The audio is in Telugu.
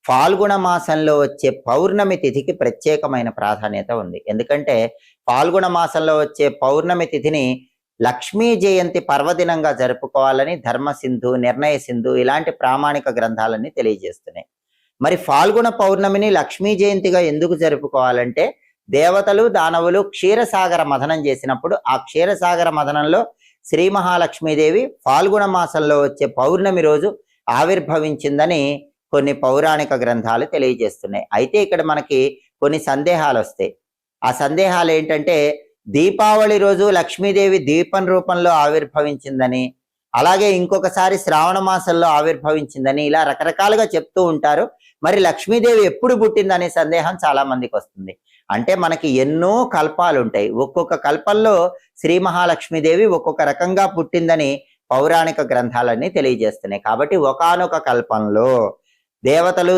ఫాల్గుణ మాసంలో వచ్చే పౌర్ణమి తిథికి ప్రత్యేకమైన ప్రాధాన్యత ఉంది. ఎందుకంటే ఫాల్గుణ మాసంలో వచ్చే పౌర్ణమి తిథిని లక్ష్మీ జయంతి పర్వదినంగా జరుపుకోవాలని ధర్మసింధు, నిర్ణయ సింధు ఇలాంటి ప్రామాణిక గ్రంథాలన్నీ తెలియజేస్తున్నాయి. మరి ఫాల్గుణ పౌర్ణమిని లక్ష్మీ జయంతిగా ఎందుకు జరుపుకోవాలంటే, దేవతలు దానవులు క్షీరసాగర మథనం చేసినప్పుడు ఆ క్షీరసాగర మథనంలో శ్రీ మహాలక్ష్మీదేవి ఫాల్గుణ మాసంలో వచ్చే పౌర్ణమి రోజు ఆవిర్భవించిందని కొన్ని పౌరాణిక గ్రంథాలు తెలియజేస్తున్నాయి. అయితే ఇక్కడ మనకి కొన్ని సందేహాలు వస్తాయి. ఆ సందేహాలు ఏంటంటే, దీపావళి రోజు లక్ష్మీదేవి దీపం రూపంలో ఆవిర్భవించిందని, అలాగే ఇంకొకసారి శ్రావణ మాసంలో ఆవిర్భవించిందని, ఇలా రకరకాలుగా చెప్తూ ఉంటారు. మరి లక్ష్మీదేవి ఎప్పుడు పుట్టిందనే సందేహం చాలా మందికి వస్తుంది. అంటే మనకి ఎన్నో కల్పాలు ఉంటాయి. ఒక్కొక్క కల్పంలో శ్రీ మహాలక్ష్మీదేవి ఒక్కొక్క రకంగా పుట్టిందని పౌరాణిక గ్రంథాలన్నీ తెలియజేస్తున్నాయి. కాబట్టి ఒకానొక కల్పంలో దేవతలు